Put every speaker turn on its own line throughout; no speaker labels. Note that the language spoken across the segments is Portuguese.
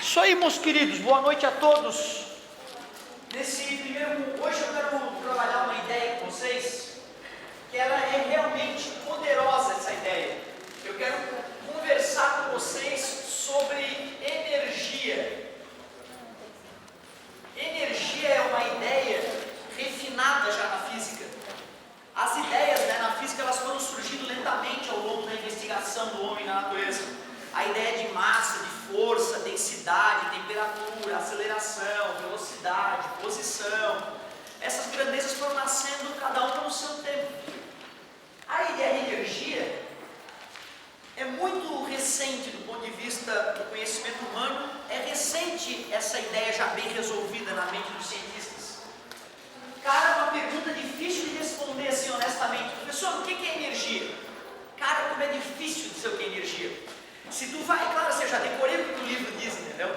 Isso aí, meus queridos, boa noite a todos. Hoje eu quero trabalhar uma ideia com vocês, que ela é realmente poderosa, essa ideia. Eu quero conversar com vocês sobre energia. Energia é uma ideia refinada já na física. As ideias, na física, elas foram surgindo lentamente ao longo da investigação do homem na natureza. A ideia de massa, de força, densidade, temperatura, aceleração, velocidade, posição, essas grandezas foram nascendo cada uma no seu tempo. A ideia de energia é muito recente do ponto de vista do conhecimento humano, é recente essa ideia já bem resolvida na mente dos cientistas. Cara, uma pergunta difícil de responder assim honestamente. Professor, o que é energia? Cara, como é difícil dizer o que é energia. Se tu vai, claro, eu já decorei o que o livro diz, entendeu?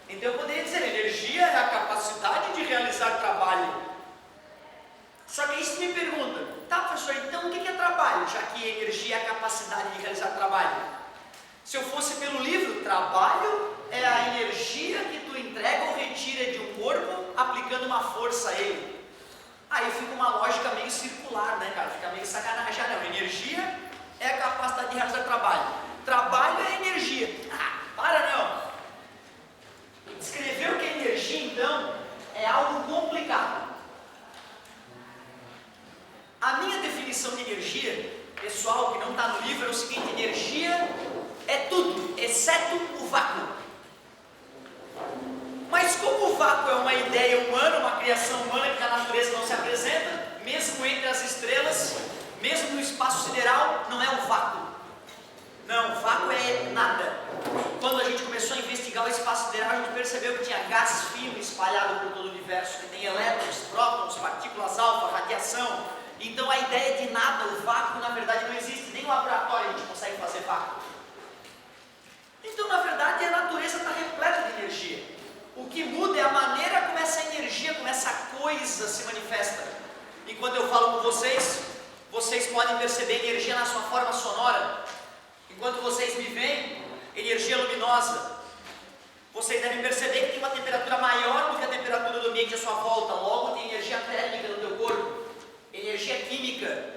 Então eu poderia dizer, energia é a capacidade de realizar trabalho. Só que aí você me pergunta, tá professor, então o que é trabalho? Já que energia é a capacidade de realizar trabalho. Se eu fosse pelo livro, trabalho é a energia que tu entrega ou retira de um corpo aplicando uma força a ele. Aí fica uma lógica meio circular, né, cara? Fica meio sacanagem. Não, energia é a capacidade de realizar trabalho. Trabalho é energia. Para não! Descrever o que é energia, então, é algo complicado. A minha definição de energia, pessoal, que não está no livro, é o seguinte: energia é tudo, exceto o vácuo. Mas como o vácuo é uma ideia humana, uma criação humana que na natureza não se apresenta, mesmo entre as estrelas, mesmo no espaço sideral, não é o vácuo. Não, o vácuo é nada. Quando a gente começou a investigar o espaço sideral, a gente percebeu que tinha gás fino espalhado por todo o universo, que tem elétrons, prótons, partículas alfa, radiação. Então a ideia de nada, o vácuo, na verdade não existe. Nem no laboratório a gente consegue fazer vácuo. Então, na verdade, a natureza está repleta de energia. O que muda é a maneira como essa energia, como essa coisa se manifesta. E quando eu falo com vocês, vocês podem perceber energia na sua forma sonora. Enquanto vocês me veem, energia luminosa, vocês devem perceber que tem uma temperatura maior do que a temperatura do ambiente à sua volta. Logo, tem energia térmica no teu corpo, energia química,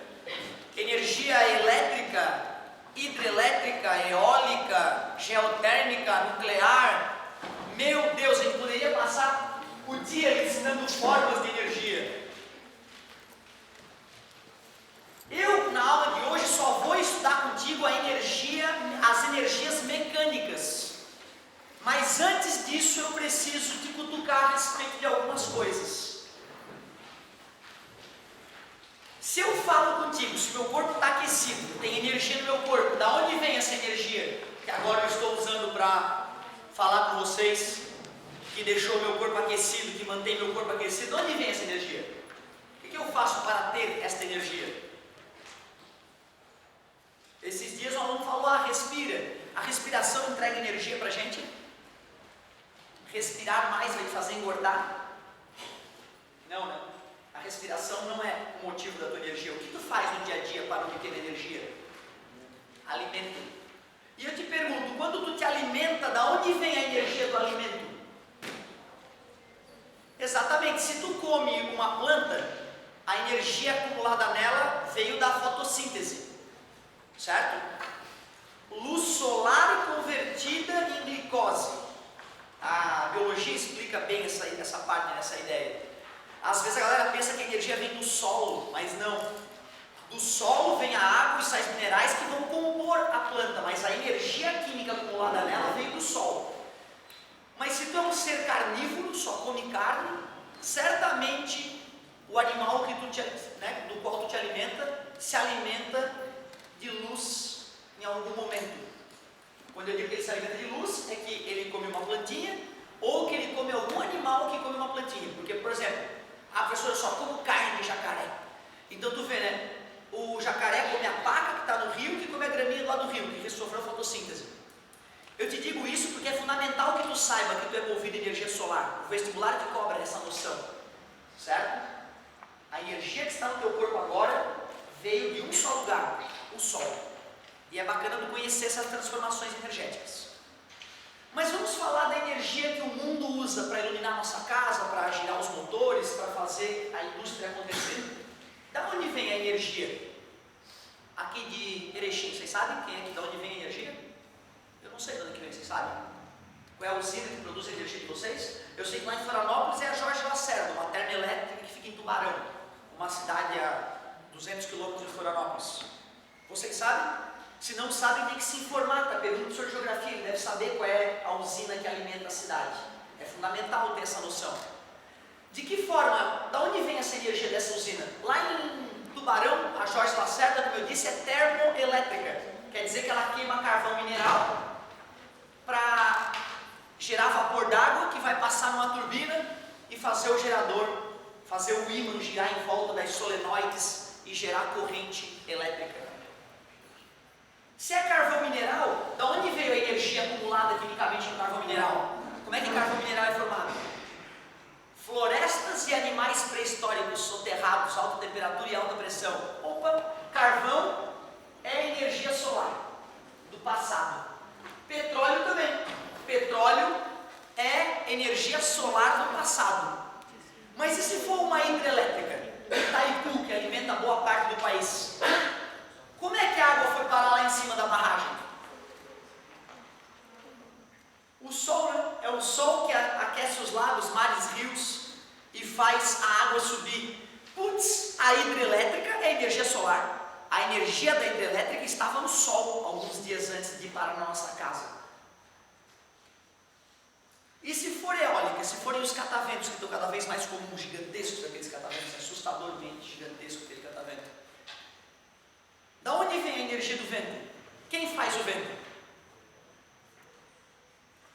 energia elétrica, hidrelétrica, eólica, geotérmica, nuclear. Meu Deus, a gente poderia passar o dia ensinando formas de energia. Eu, na aula de hoje, só vou estudar contigo as energias mecânicas. Mas antes disso, eu preciso te cutucar a respeito de algumas coisas. Se eu falo contigo, se meu corpo está aquecido, tem energia no meu corpo, da onde vem essa energia? Que agora eu estou usando para falar com vocês, que deixou meu corpo aquecido, que mantém meu corpo aquecido. De onde vem essa energia? O que eu faço para ter esta energia? Esses dias um aluno falou, respira. A respiração entrega energia para a gente? Respirar mais vai te fazer engordar? Não, não. A respiração não é o motivo da tua energia. O que tu faz no dia a dia para obter energia? Alimento. E eu te pergunto, quando tu te alimenta, da onde vem a energia do alimento? Exatamente, se tu come uma planta, a energia acumulada nela veio da fotossíntese. Certo? Luz solar convertida em glicose. A biologia explica bem essa parte, essa ideia. Às vezes a galera pensa que a energia vem do solo, mas não. Do solo vem a água e sais minerais que vão compor a planta, mas a energia química acumulada nela veio do sol. Mas se tu é um ser carnívoro, só come carne, certamente o animal do qual tu te alimenta, se alimenta de luz em algum momento. Quando eu digo que ele se alimenta de luz, é que ele come uma plantinha ou que ele come algum animal que come uma plantinha. Porque, por exemplo, professor, eu só como carne de jacaré. Então tu vê, né? O jacaré come a paca que está no rio, que come a graminha lá do rio, que sofreu fotossíntese. Eu te digo isso porque é fundamental que tu saiba que tu é movido de energia solar. O vestibular te cobra essa noção. Certo? A energia que está no teu corpo agora veio de um só lugar, o Sol. E é bacana tu conhecer essas transformações energéticas. Mas vamos falar da energia energia que o mundo usa para iluminar nossa casa, para girar os motores, para fazer a indústria acontecer. Da onde vem a energia? Aqui de Erechim, vocês sabem quem é que da onde vem a energia? Eu não sei de onde que vem, vocês sabem? Qual é a usina que produz a energia de vocês? Eu sei que lá em Florianópolis é a Jorge Lacerda, uma termoelétrica que fica em Tubarão, uma cidade a 200 quilômetros de Florianópolis. Vocês sabem? Se não sabem, tem que se informar, tá? Pergunta do professor de geografia, ele deve saber qual é a usina que alimenta a cidade. É fundamental ter essa noção. De que forma, da onde vem essa energia dessa usina? Lá em Tubarão, a Jorge Lacerda, como eu disse, é termoelétrica. Quer dizer que ela queima carvão mineral para gerar vapor d'água que vai passar numa turbina e fazer o gerador, fazer o ímã girar em volta das solenoides e gerar corrente elétrica. Se é carvão mineral, da onde veio a energia acumulada quimicamente no carvão mineral? Como é que carvão mineral é formado? Florestas e animais pré-históricos soterrados, alta temperatura e alta pressão. Opa, carvão é energia solar do passado. Petróleo também. Petróleo é energia solar do passado. Mas e se for uma hidrelétrica? Itaipu, que alimenta boa parte do país. Como é que a água foi parar lá em cima da barragem? O sol, né? É o sol que aquece os lagos, mares, rios e faz a água subir. Putz, a hidrelétrica é energia solar. A energia da hidrelétrica estava no sol alguns dias antes de parar na nossa casa. E se for eólica, se forem os cataventos que estão cada vez mais comuns, gigantescos aqueles cataventos, assustadormente gigantesco aquele catavento. Da onde vem a energia do vento? Quem faz o vento?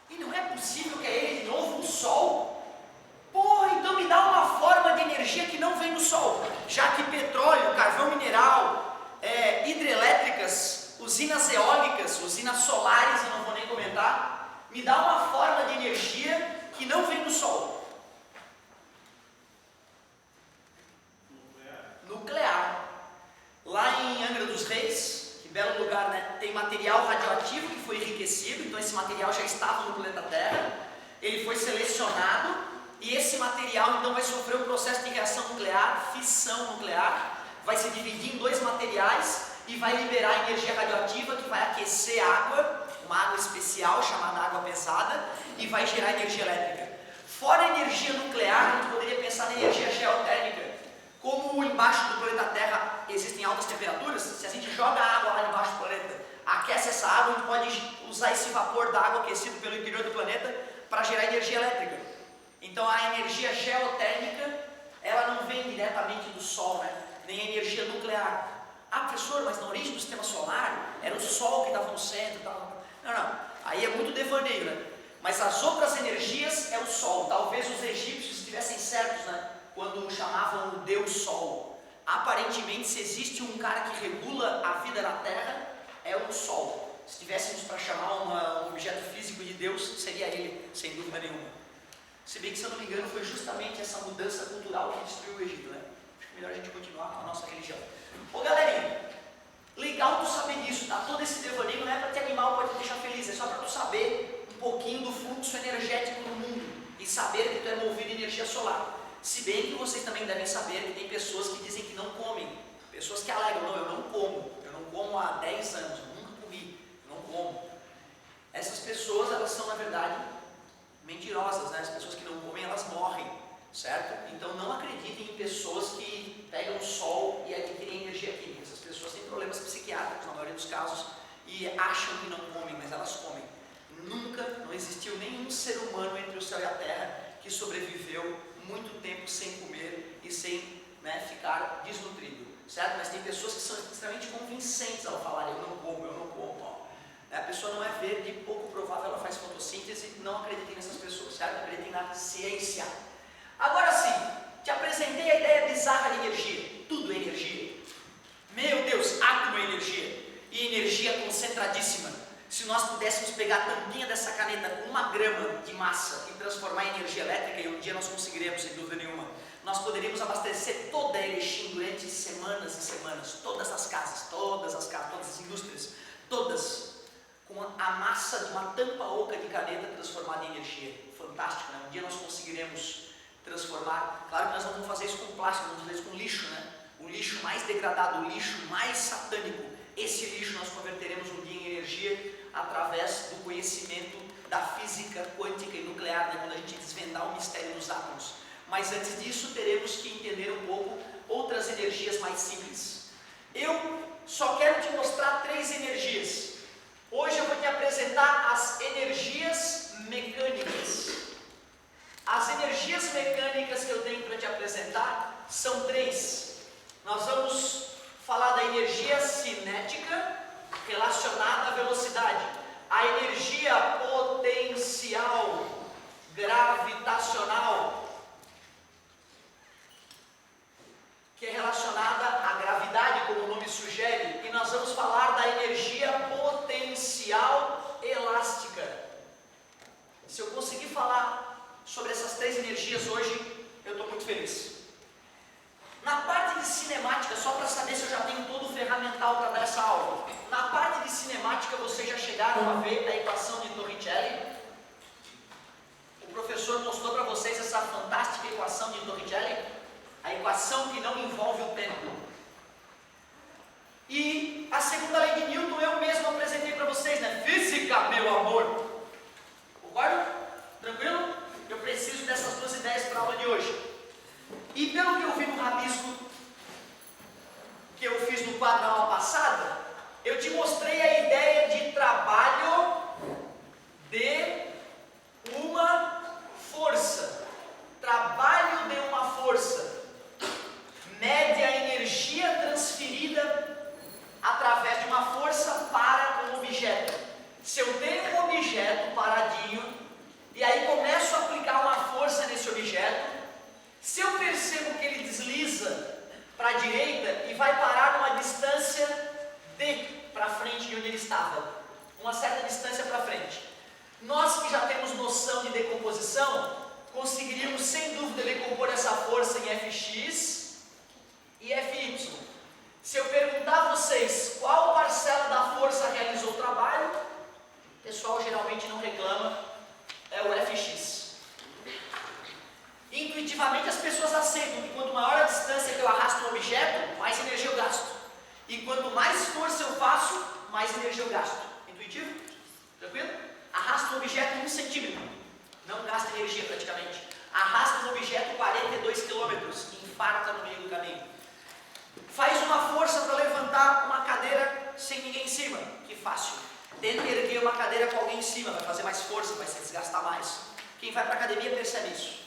E não é possível que é ele de novo, o sol? Porra, então me dá uma forma de energia que não vem do sol. Já que petróleo, carvão mineral, hidrelétricas, usinas eólicas, usinas solares, eu não vou nem comentar, me dá uma forma de energia que não vem do sol. Nuclear. Lá em Angra dos Reis, que belo lugar, né? Tem material radioativo que foi enriquecido, então esse material já estava no planeta Terra, ele foi selecionado e esse material então vai sofrer um processo de reação nuclear, fissão nuclear, vai se dividir em dois materiais e vai liberar energia radioativa que vai aquecer a água, uma água especial chamada água pesada, e vai gerar energia elétrica. Fora a energia nuclear, a gente poderia pensar na energia geotérmica. Como embaixo do planeta Terra existem altas temperaturas, se a gente joga água lá embaixo do planeta, aquece essa água, a gente pode usar esse vapor da água aquecido pelo interior do planeta para gerar energia elétrica. Então a energia geotérmica, ela não vem diretamente do Sol, né? Nem a energia nuclear. Ah, professor, mas na origem do sistema solar era o Sol que estava no centro e tal. Não, aí é muito devaneio, né? Mas as outras energias é o Sol. Talvez os egípcios estivessem certos, né? Quando chamavam o Deus Sol. Aparentemente, se existe um cara que regula a vida na Terra, é o Sol. Se tivéssemos para chamar um objeto físico de Deus, seria ele, sem dúvida nenhuma. Se bem que, se eu não me engano, foi justamente essa mudança cultural que destruiu o Egito, né? Acho que é melhor a gente continuar com a nossa religião. Ô galerinha, legal tu saber disso, tá? Todo esse devaneio não é para te animar ou para te deixar feliz, é só para tu saber um pouquinho do fluxo energético no mundo e saber que tu é movido de energia solar. Se bem que vocês também devem saber que tem pessoas que dizem que não comem, pessoas que alegam, não, eu não como há 10 anos, eu nunca comi, eu não como. Essas pessoas, elas são na verdade mentirosas, né? As pessoas que não comem, elas morrem, certo? Então não acreditem em pessoas que pegam o sol e adquirem energia química. Essas pessoas têm problemas psiquiátricos na maioria dos casos e acham que não comem, mas elas comem. Nunca, não existiu nenhum ser humano entre o céu e a terra que sobreviveu muito tempo sem comer e sem, né, ficar desnutrido, certo? Mas tem pessoas que são extremamente convincentes ao falar eu não como. A pessoa não é verde, pouco provável ela faz fotossíntese, não acreditem nessas pessoas, certo? Acreditem na ciência. Agora sim, te apresentei a ideia bizarra de energia. Tudo é energia. Meu Deus, átomo é energia. E energia concentradíssima. Se nós pudéssemos pegar a tampinha dessa caneta com 1 grama de massa e transformar em energia elétrica, e um dia nós conseguiremos, sem dúvida nenhuma, nós poderíamos abastecer toda a Erechim durante semanas e semanas, todas as casas, todas as indústrias, todas, com a massa de uma tampa oca de caneta transformada em energia. Fantástico, né? Um dia nós conseguiremos transformar. Claro que nós não vamos fazer isso com plástico, vamos fazer isso com lixo, né? O lixo mais degradado, o lixo mais satânico, esse lixo nós converteremos um dia em energia através do conhecimento da física quântica e nuclear, né? Quando a gente desvendar o mistério dos átomos. Mas antes disso teremos que entender um pouco outras energias mais simples. Eu só quero te mostrar 3 energias. Hoje eu vou te apresentar as energias mecânicas. As energias mecânicas que eu tenho para te apresentar são 3. Nós vamos falar da energia cinética relacionada à velocidade, a energia potencial gravitacional, que é relacionada à gravidade, como o nome sugere, e nós vamos falar da energia potencial elástica. Se eu conseguir falar sobre essas 3 energias hoje, eu estou muito feliz. Na parte de cinemática, só para saber se eu já tenho todo o ferramental para dar essa aula, na parte de cinemática vocês já chegaram a ver a equação de Torricelli? O professor mostrou para vocês essa fantástica equação de Torricelli? A equação que não envolve o tempo. E a segunda lei de Newton eu mesmo apresentei para vocês, né? Física, meu amor! Concordo? Tranquilo? Eu preciso dessas 2 ideias para a aula de hoje. E pelo que eu vi no rabisco que eu fiz no quadro da aula passada, eu te mostrei a ideia de trabalho de uma força. Trabalho de uma força. Mede a energia transferida através de uma força para um objeto. Se eu tenho um objeto paradinho e aí começo a aplicar uma força nesse objeto, se eu percebo que ele desliza para a direita e vai parar numa distância D para frente de onde ele estava, uma certa distância para frente, nós que já temos noção de decomposição, conseguiríamos sem dúvida decompor essa força em Fx e Fy. Se eu perguntar a vocês qual parcela da força realizou o trabalho, o pessoal geralmente não reclama, é o Fx. Intuitivamente as pessoas aceitam que quanto maior a distância que eu arrasto um objeto, mais energia eu gasto. E quanto mais força eu faço, mais energia eu gasto. Intuitivo? Tranquilo? Arrasta um objeto 1 centímetro, não gasta energia praticamente. Arrasta um objeto 42 quilômetros, infarta no meio do caminho. Faz uma força para levantar uma cadeira sem ninguém em cima, que fácil. Tenta erguer uma cadeira com alguém em cima, vai fazer mais força, vai se desgastar mais. Quem vai para a academia percebe isso.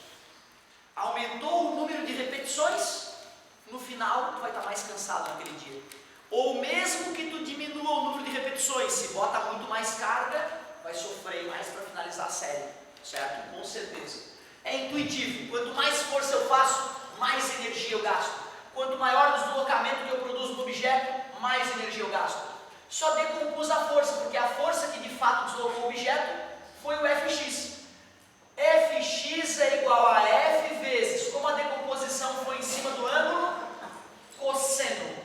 Aumentou o número de repetições, no final tu vai estar mais cansado naquele dia. Ou mesmo que tu diminua o número de repetições, se bota muito mais carga, vai sofrer mais para finalizar a série, certo? Com certeza. É intuitivo, quanto mais força eu faço, mais energia eu gasto. Quanto maior o deslocamento que eu produzo no objeto, mais energia eu gasto. Só decompus a força, porque a força que de fato deslocou o objeto foi o Fx. Fx é igual a F vezes, como a decomposição foi em cima do ângulo, cosseno.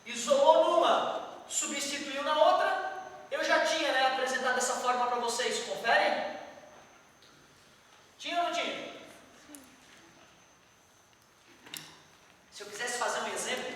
Isolou numa, substituiu na outra. Eu já tinha, né, apresentado dessa forma para vocês, conferem? Tinha ou não tinha? Se eu quisesse fazer um exemplo,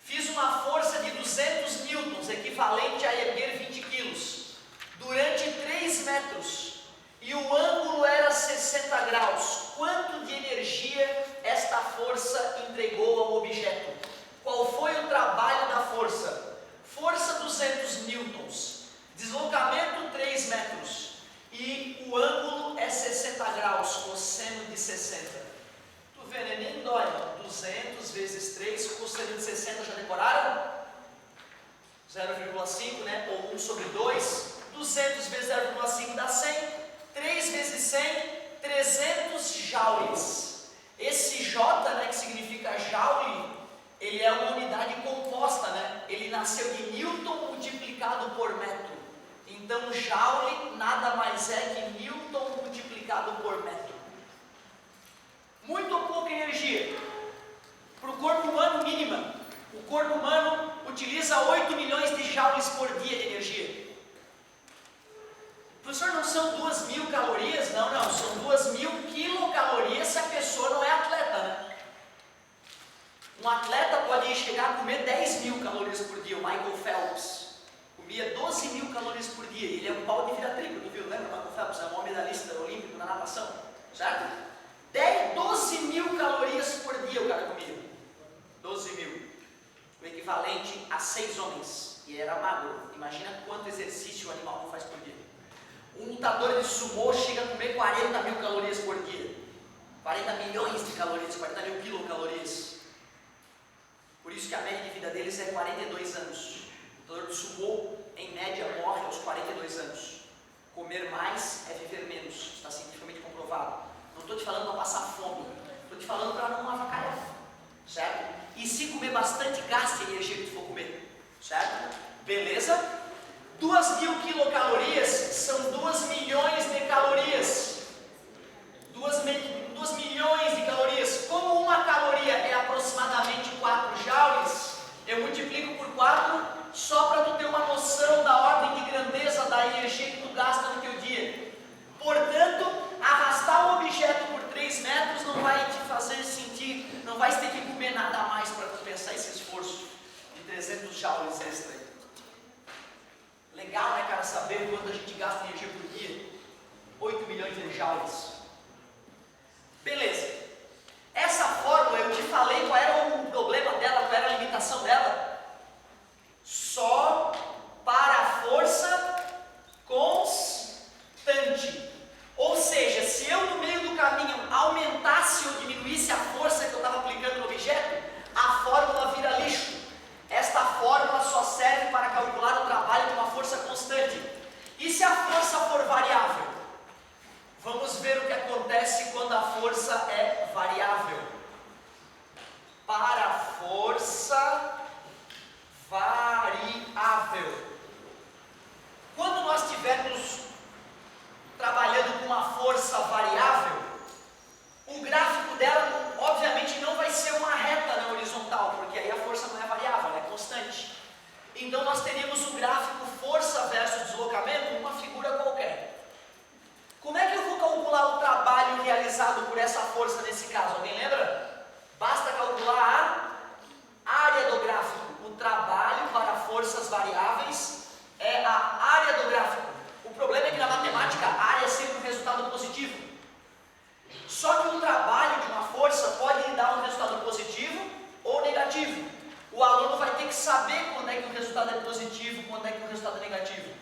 fiz uma força de 200 newtons, equivalente a erguer 20 quilos, durante 3 metros. E o ângulo era 60 graus. Quanto de energia esta força entregou ao objeto? Qual foi o trabalho da força? Força 200 newtons, deslocamento 3 metros e o ângulo é 60 graus, cosseno de 60. Tu vê, né? Nem dói. 200 vezes 3, cosseno de 60, já decoraram? 0,5, né? Ou 1 sobre 2. 200 vezes 0,5 dá 100. 3 vezes 100, 300 joules. Esse J, né, que significa joule, ele é uma unidade composta, né? Ele nasceu de Newton multiplicado por metro. Então, joule nada mais é que Newton multiplicado por metro. Muito ou pouca energia. Para o corpo humano, mínima. O corpo humano utiliza 8 milhões de joules por dia de energia. calorias? Não, não, são 2.000 quilocalorias se a pessoa não é atleta, né? Um atleta pode chegar a comer 10.000 calorias por dia. O Michael Phelps comia 12.000 calorias por dia. Ele é um pau de vira triplo, tu viu? Lembra? O Michael Phelps é um medalhista olímpico na natação, certo? 12.000 calorias por dia o cara comia. 12.000. O equivalente a 6 homens. E era magro. Imagina quanto exercício o animal não faz por dia. Um lutador de sumô chega a comer 40.000 calorias por dia. 40 milhões de calorias, 40.000 quilocalorias. Por isso que a média de vida deles é 42 anos. O lutador de sumô, em média, morre aos 42 anos. Comer mais é viver menos. Está cientificamente comprovado. Não estou te falando para passar fome. Estou te falando para não avacalhar. Certo? E se comer bastante, gaste a energia que tu for comer. Certo? Beleza? 2.000 quilocalorias são 2 milhões de calorias. 2 milhões de calorias. Como uma caloria é aproximadamente 4 joules, eu multiplico por 4 só para tu ter uma noção da ordem de grandeza da energia que tu gasta no teu dia. Portanto, arrastar um objeto por 3 metros não vai te fazer sentir, não vai ter que comer nada a mais para tu pensar esse esforço de 300 joules extra. Legal, né, cara, saber quanto a gente gasta energia por dia? 8 milhões de joules. Beleza. Essa fórmula, eu te falei qual era o problema dela, qual era a limitação dela. Só para a força constante. Ou seja, se eu no meio do caminho aumentasse ou diminuísse a força que eu estava aplicando no objeto, a fórmula vira lixo. Esta fórmula só serve para calcular o trabalho de uma força constante. E se a força for variável? Vamos ver o que acontece quando a força é variável. Para a força variável. Quando nós estivermos trabalhando com uma força variável, o gráfico dela, obviamente, não vai ser uma reta na horizontal, porque aí a força não é variável, ela é constante. Então nós teríamos o gráfico força versus deslocamento, uma figura qualquer. Como é que eu vou calcular o trabalho realizado por essa força nesse caso? Alguém lembra? Basta calcular a área do gráfico. O trabalho para forças variáveis é a área do gráfico. O problema é que na matemática a área é sempre um resultado positivo. Só que o trabalho de uma força pode dar um resultado positivo ou negativo. O aluno vai ter que saber quando é que o resultado é positivo, quando é que o resultado é negativo.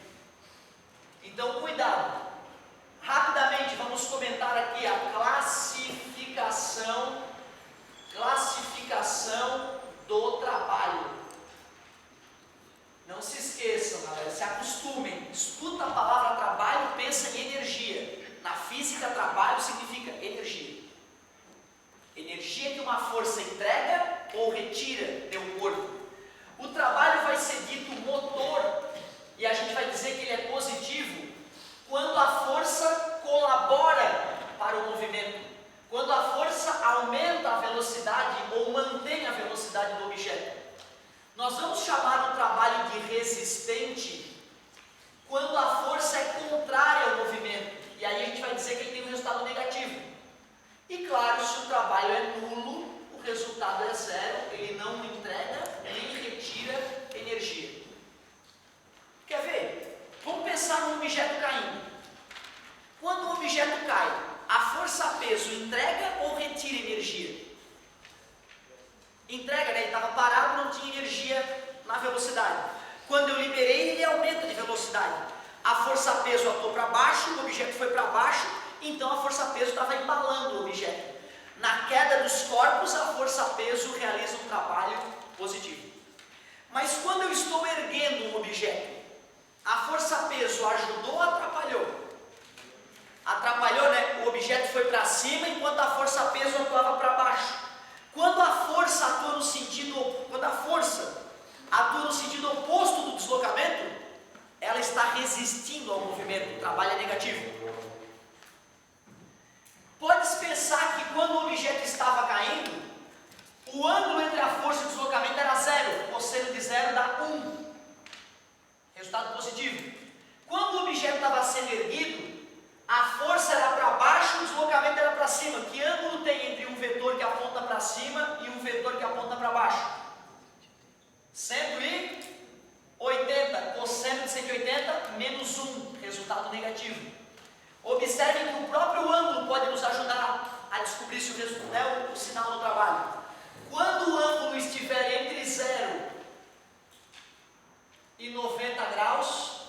Então, cuidado. Rapidamente, vamos comentar aqui a classificação do trabalho. Não se esqueçam, galera, se acostumem. Escuta a palavra trabalho, pensa em energia. Na física, trabalho significa energia. Energia que uma força entrega ou retira de um corpo. O trabalho vai ser dito motor, e a gente vai dizer que ele é positivo quando a força colabora para o movimento. Quando a força aumenta a velocidade ou mantém a velocidade do objeto. Nós vamos chamar o trabalho de resistente quando a força é contrária ao movimento. E aí a gente vai dizer que ele tem um resultado negativo. E claro, se o trabalho é nulo, o resultado é zero, ele não entrega nem retira energia. Quer ver? Vamos pensar num objeto caindo. Quando um objeto cai, a força-peso entrega ou retira energia? Entrega, né? Ele estava parado, não tinha energia na velocidade. Quando eu liberei, ele aumenta de velocidade. A força-peso atuou para baixo, o objeto foi para baixo, então a força-peso estava embalando o objeto. Na queda dos corpos, a força-peso realiza um trabalho positivo. Mas quando eu estou erguendo um objeto, a força-peso ajudou ou atrapalhou? Atrapalhou, né? O objeto foi para cima, enquanto a força-peso atuava para baixo. Quando a força atua no sentido oposto do deslocamento, ela está resistindo ao movimento, o trabalho é negativo. Podes pensar que quando o objeto estava caindo, o ângulo entre a força e o deslocamento era zero, cosseno de zero dá 1. Resultado positivo. Quando o objeto estava sendo erguido, a força Observem que o próprio ângulo pode nos ajudar a descobrir se o sinal do trabalho. Quando o ângulo estiver entre 0 e 90 graus,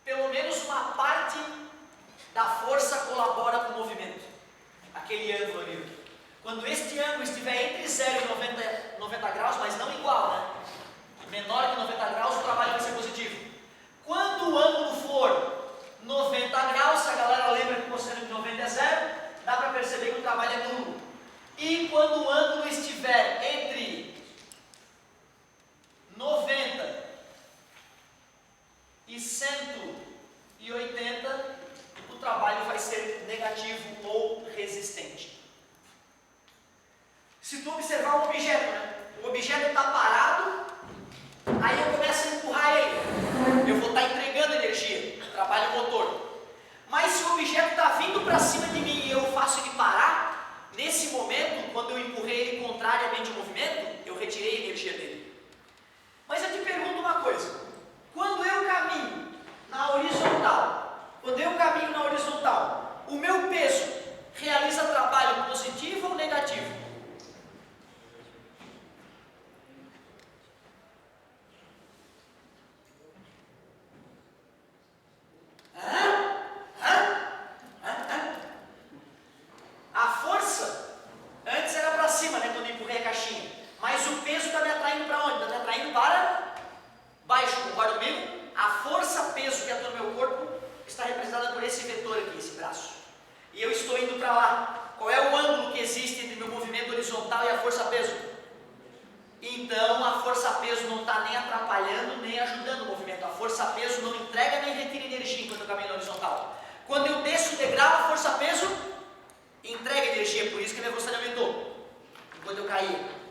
pelo menos uma parte da força colabora com o movimento. Aquele ângulo ali. Quando este ângulo estiver entre 0 e 90 graus, mas não igual, né? Menor que 90 graus, o trabalho vai ser positivo. Quando o ângulo for 90 graus, se a galera lembra que o cosseno de 90 é 0, dá para perceber que o trabalho é nulo. E quando o ângulo estiver entre 90 e 180, o trabalho vai ser negativo ou resistente. Se tu observar um objeto, né? O objeto está parado, aí eu começo a empurrar ele. Eu vou estar entregando energia, trabalho motor. Mas se o objeto está vindo para cima de mim e eu faço ele parar, nesse momento, quando eu empurrei ele contrariamente ao movimento, eu retirei a energia dele. Mas eu te pergunto uma coisa: quando eu caminho na horizontal, o meu peso realiza trabalho positivo ou negativo? A força antes era para cima, né, quando eu empurrei a caixinha. Mas o peso está me atraindo para onde? Está me atraindo para baixo, concorda comigo? A força, peso que atua no meu corpo está representada por esse vetor aqui, esse braço. E eu estou indo para lá. Qual é o ângulo que existe entre o meu movimento horizontal e a força-peso? Então a força-peso não está nem atrapalhando nem ajudando o movimento. A força-peso não entrega nem retira energia enquanto eu caminho na horizontal. Quando eu desço o degrau, a força-peso entrega energia, por isso que a minha velocidade aumentou enquanto eu caía.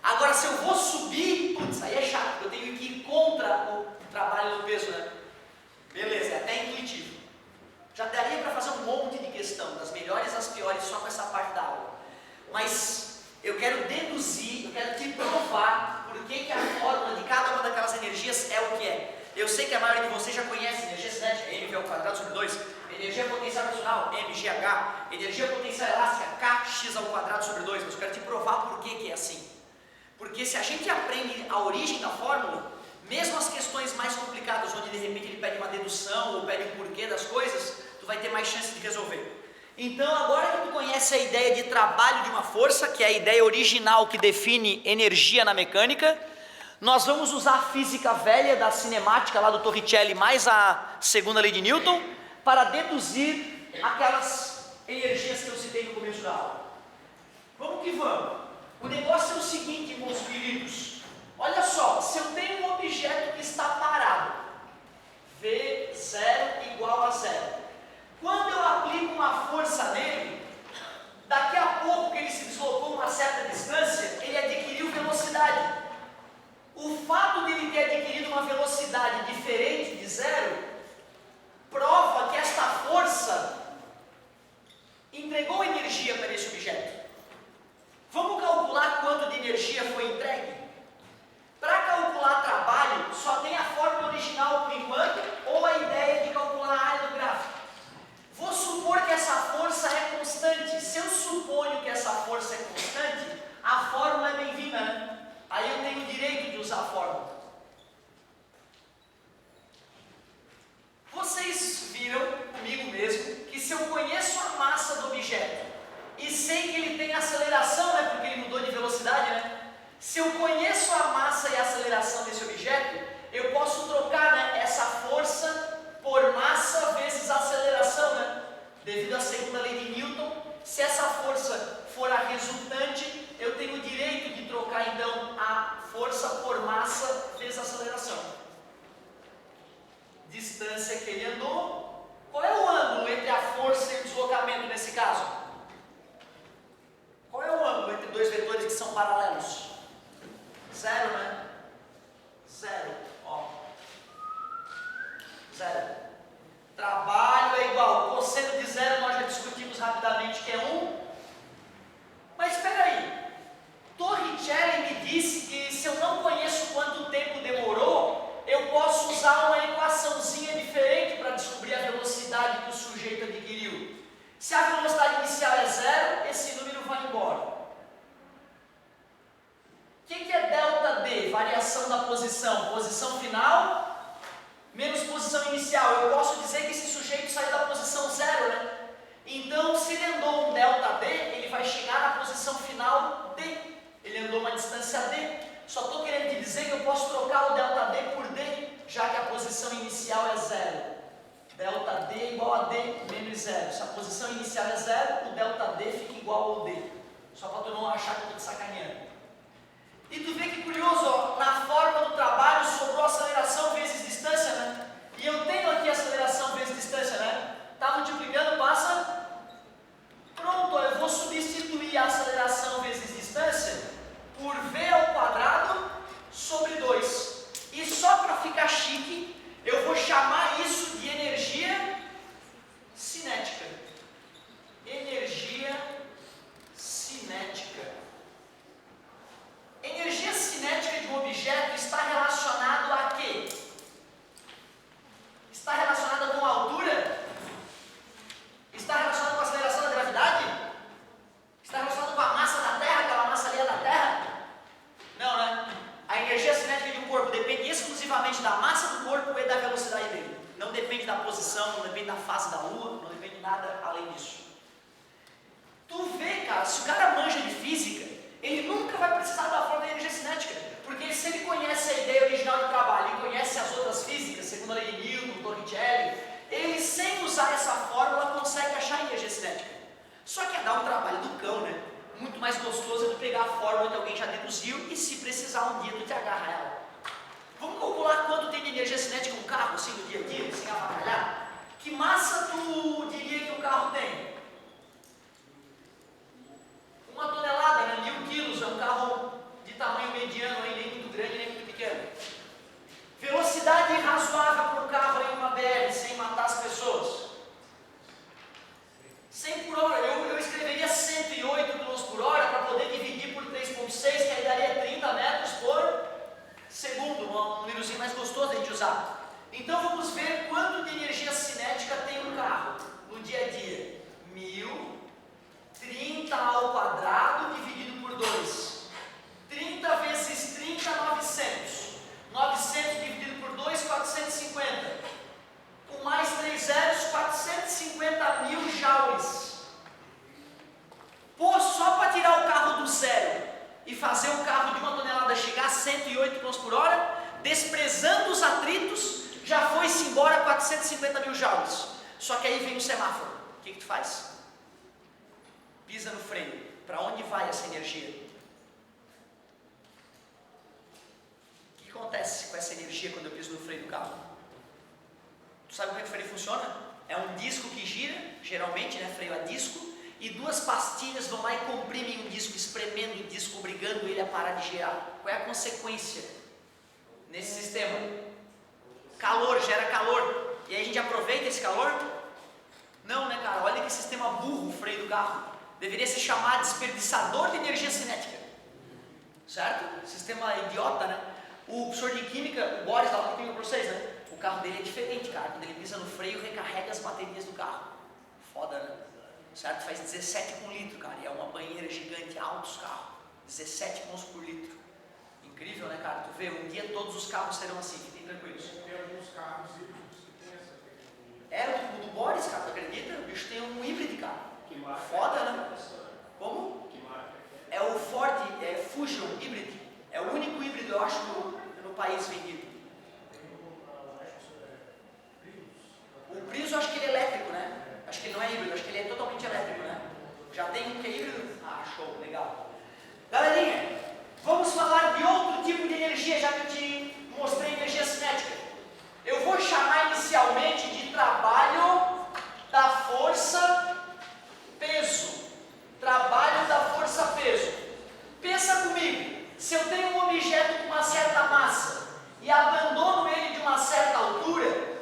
Agora, se eu vou subir, putz, aí é chato, eu tenho que ir contra o trabalho do peso, né? Beleza, é até intuitivo. Já daria para fazer um monte de questão, das melhores às piores, só com essa parte da aula. Mas eu quero deduzir, eu quero te provar por que a fórmula de cada uma daquelas energias é o que é. Eu sei que a maioria de vocês já conhece energia cinética, mv² 2, energia potencial gravitacional, mgh, energia potencial elástica, kx² 2, mas eu quero te provar por que é assim. Porque se a gente aprende a origem da fórmula, mesmo as questões mais complicadas, onde de repente ele pede uma dedução ou pede um porquê das coisas, tu vai ter mais chance de resolver. Então, agora que tu conhece a ideia de trabalho de uma força, que é a ideia original que define energia na mecânica, nós vamos usar a física velha da cinemática lá do Torricelli mais a segunda lei de Newton para deduzir aquelas energias que eu citei no começo da aula. Vamos que vamos. O negócio é o seguinte, meus queridos. Olha só, se eu tenho um objeto que está parado, V0 igual a 0. Quando eu aplico uma força nele, daqui a pouco que ele se deslocou uma certa distância, ele adquiriu velocidade. O fato de ele ter adquirido uma velocidade diferente de 0, prova que esta força entregou energia para esse objeto. Vamos calcular quanto de energia foi entregue? Para calcular trabalho, só tem a fórmula original por enquanto, ou a ideia de calcular a área do gráfico. Vou supor que essa força é constante. Se eu suponho que essa força é constante, a fórmula é bem-vinda, né? Aí eu tenho o direito de usar a fórmula. Vocês viram comigo mesmo que se eu conheço a massa do objeto e sei que ele tem aceleração, né, porque ele mudou de velocidade, né? Se eu conheço a massa e a aceleração desse objeto, eu posso trocar, né, essa força por massa vezes aceleração, né? Devido à segunda lei de Newton, se essa força for a resultante, eu tenho o direito de trocar então a força por massa vezes aceleração. Distância que ele andou. Qual é o ângulo entre a força e o deslocamento nesse caso? Qual é o ângulo entre dois vetores que são paralelos? 0, né? 0, ó. 0. Trabalho é igual, cosseno de 0 nós já discutimos rapidamente que é 1. Mas espera aí, Torricelli me disse que se eu não conheço quanto tempo demorou, eu posso usar uma equaçãozinha diferente para descobrir a velocidade que o sujeito Se a velocidade inicial é zero, esse número vai embora. O que é ΔD? Variação da posição. Posição final menos posição inicial. Eu posso dizer que esse sujeito saiu da posição zero, né? Então, se ele andou um ΔD, ele vai chegar na posição final D. Ele andou uma distância D. Só estou querendo te dizer que eu posso trocar o ΔD por D, já que a posição inicial é zero. ΔD é igual a D menos zero. Se a posição inicial é zero, o ΔD fica igual ao D. Só para tu não achar que eu estou te sacaneando. E tu vê que curioso, ó, na forma do trabalho sobrou aceleração vezes distância, né? E eu tenho aqui aceleração vezes distância, né? Tá multiplicando, passa. Pronto, ó, eu vou substituir a aceleração vezes distância por V ao quadrado sobre 2. E só para ficar chique, eu vou chamar isso de energia cinética. Energia cinética. Energia cinética de um objeto está relacionado a quê? Está relacionada com a altura? Está relacionado com a aceleração da gravidade? Está relacionado com a massa da Terra, aquela massa ali é da Terra? Não, né? A energia cinética de um corpo depende exclusivamente da massa do corpo e da velocidade dele. Não depende da posição, não depende da fase da Lua, não depende de nada além disso. Tu vê, cara, se o cara manja de física, ele nunca vai precisar da forma da energia cinética, porque se ele conhece a ideia original de trabalho e conhece as outras físicas, segundo a lei de Newton, Torricelli, ele sem usar essa fórmula consegue achar a energia cinética. Só que é dar um trabalho do cão, né? Muito mais gostoso é tu pegar a fórmula que alguém já deduziu e se precisar um dia tu te agarra ela. Vamos calcular quanto tem de energia cinética um carro, assim, no dia a dia, sem avacalhar? Que massa tu diria que o carro tem? 1 tonelada, né? 1000 quilos, é um carro de tamanho mediano, aí, nem muito grande, nem muito pequeno. Velocidade razoável para um carro em uma BR, sem matar as pessoas. 100 por hora, eu escreveria 108 km por hora para poder dividir por 3,6, que aí daria 30 metros por segundo, um númerozinho mais gostoso de a gente usar. Então vamos ver quanto de energia cinética tem um carro no dia a dia. 1000, 30 ao quadrado dividido por 2. 30 vezes 30, 900. 900 dividido por 2, 450. Com mais 3 zeros, 450 mil joules. Pô, só para tirar o carro do zero e fazer o carro de 1 tonelada chegar a 108 km por hora, desprezando os atritos, já foi-se embora 450 mil joules. Só que aí vem o semáforo. O que tu faz? Pisa no freio. Para onde vai essa energia? O que acontece com essa energia quando eu piso no freio do carro? Tu sabe como é que o freio funciona? É um disco que gira, geralmente, né, freio a disco, e 2 pastilhas vão lá e comprimem o disco, espremendo o disco, obrigando ele a parar de girar. Qual é a consequência nesse sistema? Calor, gera calor. E aí a gente aproveita esse calor? Não, né, cara? Olha que sistema burro o freio do carro. Deveria se chamar desperdiçador de energia cinética. Certo? Sistema idiota, né? O professor de química, o Boris, dá uma química para vocês, né? O carro dele é diferente, cara. Quando ele pisa no freio, recarrega as baterias do carro. Foda, né? Certo? Faz 17 com litro, cara. E é uma banheira gigante, altos carros. 17 km por litro. Incrível, né, cara? Tu vê, um dia todos os carros serão assim, fiquem tranquilos.
Tem alguns carros híbridos que tem essa tecnologia.
É, o do Boris, cara, tu acredita? O bicho tem um híbrido, cara.
Que marca?
Foda, né? Como?
Que marca?
É o Ford Fusion Hybrid. É o único híbrido, eu acho, no país vendido. O Prius eu acho que ele é elétrico, né? Acho que ele não é híbrido, acho que ele é totalmente elétrico, né? Já tem um que é híbrido? Ah, show, legal. Galerinha, vamos falar de outro tipo de energia, já que eu te mostrei energia cinética. Eu vou chamar inicialmente de trabalho da força-peso. Trabalho da força-peso. Pensa comigo, se eu tenho um objeto com uma certa massa e abandono ele de uma certa altura,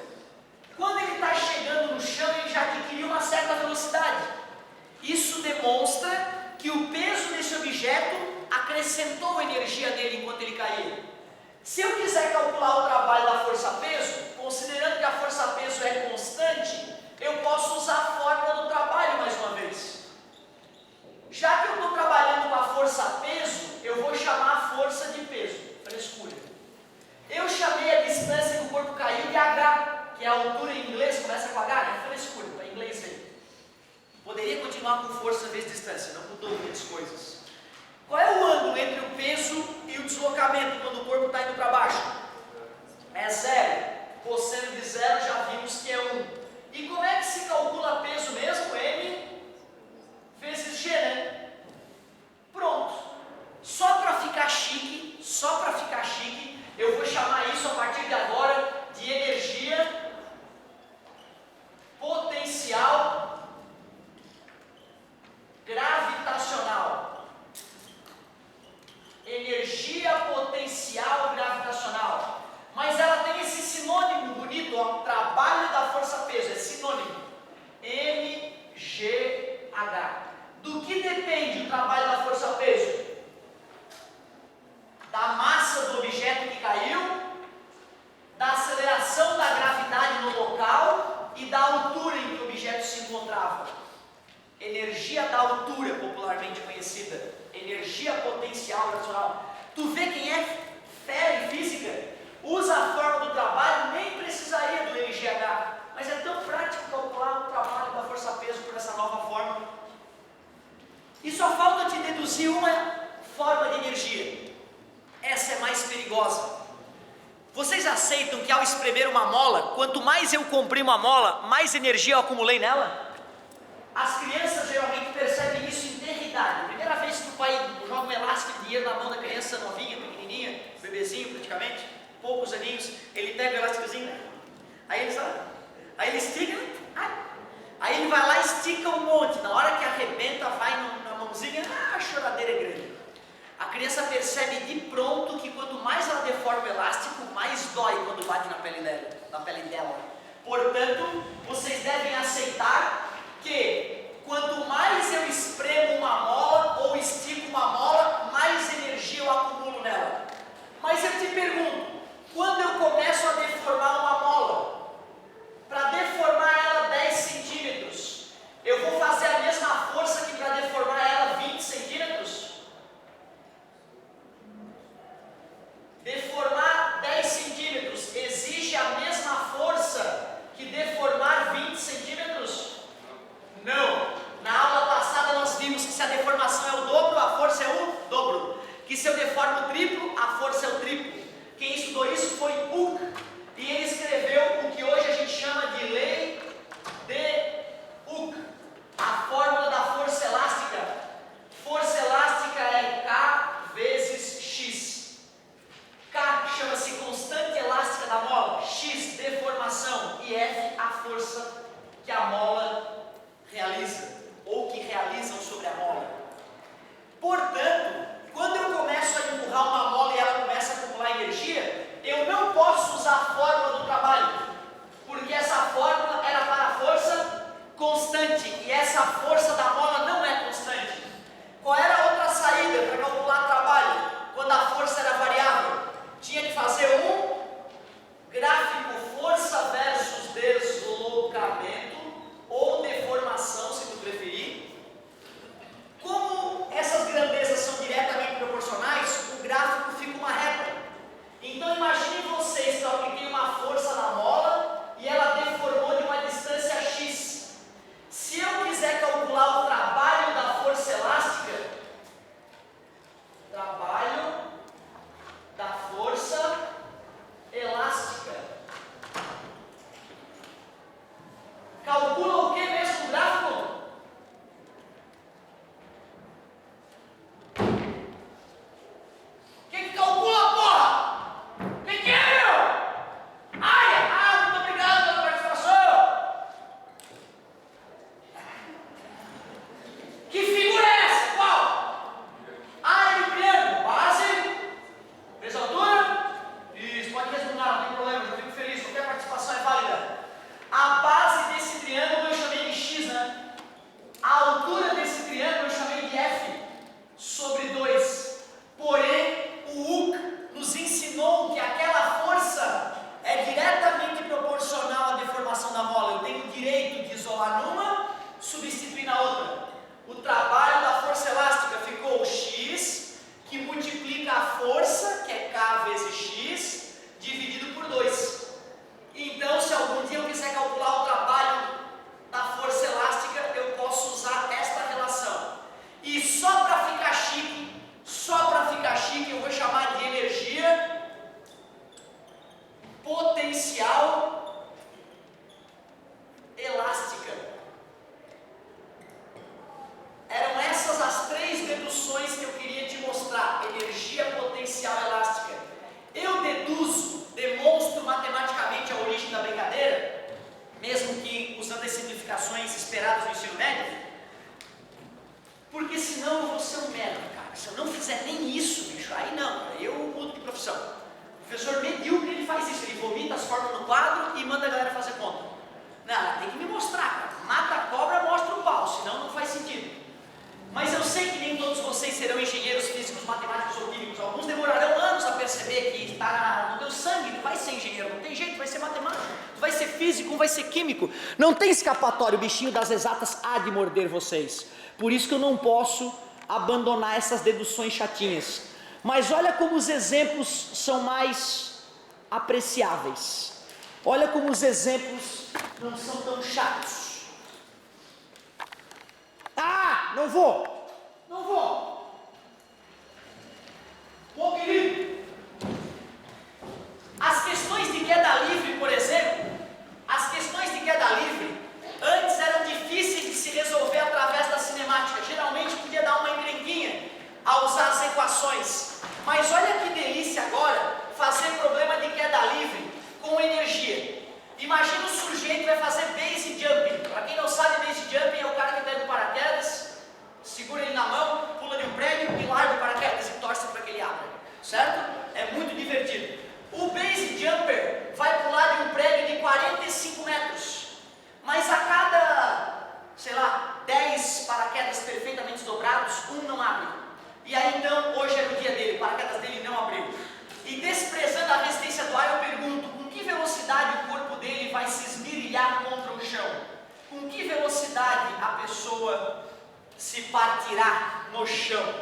quando ele está chegando no chão, ele já adquiriu uma certa velocidade. Isso demonstra que o peso desse objeto acrescentou a energia dele enquanto ele caía. Se eu quiser calcular o trabalho da força-peso, considerando que a força-peso é constante, eu posso usar a fórmula do trabalho, mas continuar com força vezes distância, não mudou muitas coisas. Qual é o ângulo entre o peso e o deslocamento quando o corpo está indo para baixo? É 0. Cosseno de 0 já vimos que é 1. E como é que se calcula peso mesmo? M vezes G, né? Pronto. Só para ficar chique, eu vou chamar isso a partir de agora de energia potencial gravitacional. Energia potencial gravitacional. Mas ela tem esse sinônimo bonito, ó, trabalho da força-peso, é sinônimo. MGH. Do que depende o trabalho da força-peso? Da massa do objeto que caiu, da aceleração da gravidade no local e da altura em que o objeto se encontrava. Energia da altura, popularmente conhecida. Energia potencial gravitacional. Tu vê quem é fera em física? Usa a forma do trabalho, nem precisaria do MGH. Mas é tão prático calcular o trabalho da força-peso por essa nova forma. E só falta te deduzir uma forma de energia. Essa é mais perigosa. Vocês aceitam que ao espremer uma mola, quanto mais eu comprimo a mola, mais energia eu acumulei nela? As crianças geralmente percebem isso em tenridade. Primeira vez que o pai joga um elástico de dinheiro na mão da criança novinha, pequenininha, bebezinho praticamente, poucos aninhos, ele pega o elásticozinho, aí ele estica, aí ele vai lá e estica um monte. Na hora que arrebenta, vai na mãozinha, a choradeira é grande. A criança percebe de pronto que quanto mais ela deforma o elástico, mais dói quando bate na pele dela. Portanto, vocês devem aceitar que quanto mais eu espremo uma mola ou estico uma mola, mais energia eu acumulo nela. Mas eu te pergunto, quando eu começo a deformar uma mola, para deformar ela 10 centímetros, eu vou fazer a mesma força que para deformar ela 20 centímetros? Deformar 10 centímetros exige a mesma força que deformar 20 centímetros? Não. Na aula passada nós vimos que se a deformação é o dobro, a força é o dobro. Que se eu deformo o triplo, a força é o triplo. Quem estudou isso foi Hooke. E ele escreveu o que hoje a gente chama de lei de Hooke. A fórmula da força elástica. Força elástica é K vezes X. K chama-se constante elástica da mola. X, deformação. E F, a força que a mola realiza, ou que realizam sobre a mola. Portanto, quando eu começo a empurrar uma mola e ela começa a acumular energia, eu não posso usar a fórmula do trabalho, porque essa fórmula era para a força constante, e essa força da mola não é constante. Qual era a outra saída para calcular trabalho, quando a força era variável? Tinha que fazer um gráfico força versus deslocamento, ou deformação, se tu preferir. Como essas grandezas são diretamente proporcionais, o gráfico fica uma reta. Então imagine vocês que eu apliquei uma força na mola e ela deformou de uma distância x. Se eu quiser calcular o trabalho da força elástica, trabalho da força elástica, calcula o que mesmo o gráfico? Quem que calcula, porra? Quem que é, meu? Ai, muito obrigado pela participação. Que figura é essa? Qual? Área de triângulo, base, vezes altura. Isso, pode responder, não tem problema, eu fico feliz, qualquer participação é válida. A base desse triângulo eu chamei de x, né? A altura desse triângulo eu chamei de f sobre 2. Porém, o Hooke nos ensinou que aquela força é diretamente proporcional à deformação da mola. Eu tenho o direito de isolar numa, substituir na outra. O trabalho da força elástica ficou x, que multiplica a força, que é K vezes x, dividido por 2. Então, se algum dia eu quiser calcular o trabalho da força elástica, eu posso usar esta Mas se eu não fizer nem isso, bicho, aí não, eu mudo de profissão. O professor medíocre, ele faz isso, ele vomita as fórmulas no quadro e manda a galera fazer conta. Não, tem que me mostrar, cara. Mata a cobra, mostra o pau, senão não faz sentido. Mas eu sei que nem todos vocês serão engenheiros físicos, matemáticos ou químicos. Alguns demorarão anos a perceber que está no teu sangue. Tu vai ser engenheiro, não tem jeito, tu vai ser matemático, tu vai ser físico, um vai ser químico. Não tem escapatório, o bichinho das exatas há de morder vocês. Por isso que eu não posso abandonar essas deduções chatinhas. Mas olha como os exemplos são mais apreciáveis. Olha como os exemplos não são tão chatos. Ah, não vou. Bom, querido, as questões de queda livre, por exemplo, antes eram difíceis de se resolver através da cinemática. Geralmente podia dar uma encrenquinha a usar as equações. Mas olha que delícia agora fazer problema de queda livre com energia. Imagina o sujeito vai fazer base jumping. Para quem não sabe, base jumping é o cara que pega o paraquedas, segura ele na mão, pula de um prédio e larga o paraquedas e torce para que ele abra. Certo? É muito divertido. O base jumper vai pular de um prédio de 45 metros. Mas a cada, 10 paraquedas perfeitamente dobrados, um não abre. E aí então, hoje é o dia dele, o paraquedas dele não abriu. E desprezando a resistência do ar, eu pergunto, com que velocidade o corpo dele vai se esmirilhar contra o chão? Com que velocidade a pessoa se partirá no chão?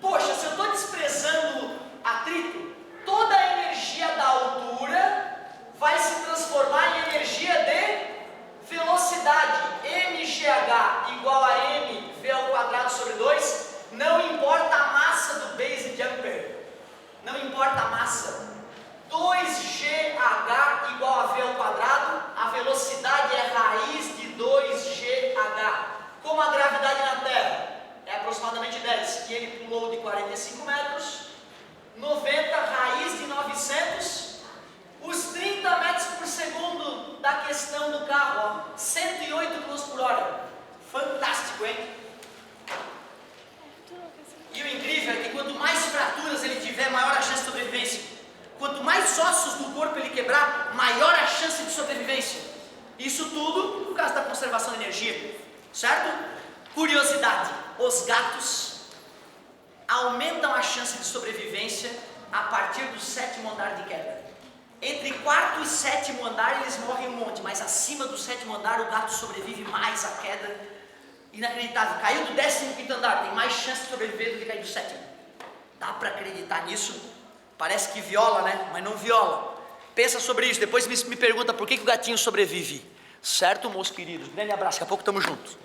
Poxa, se eu estou desprezando atrito, toda a energia da altura vai se transformar em energia de velocidade. mgh igual a mv ao quadrado sobre 2, não importa a massa do base jumper. Não importa a massa. 2gh igual a v ao quadrado, a velocidade é raiz de 2gh. Como a gravidade na Terra é aproximadamente 10, e ele pulou de 45 metros, 90 raiz de 900, os 30 metros por segundo da questão do carro, ó, 108 km por hora. Fantástico, hein? E o incrível é que quanto mais fraturas ele tiver, maior a chance de sobrevivência. Quanto mais ossos do corpo ele quebrar, maior a chance de sobrevivência. Isso tudo por causa da conservação de energia, certo? Curiosidade, os gatos aumentam a chance de sobrevivência a partir do 7º andar de queda. Entre 4º e 7º andar eles morrem um monte, mas acima do 7º andar o gato sobrevive mais à queda. Inacreditável, caiu do 15º andar, tem mais chance de sobreviver do que cair do 7º. Dá para acreditar nisso? Parece que viola, né? Mas não viola. Pensa sobre isso, depois me pergunta por que o gatinho sobrevive. Certo, meus queridos? Grande abraço, daqui a pouco estamos juntos.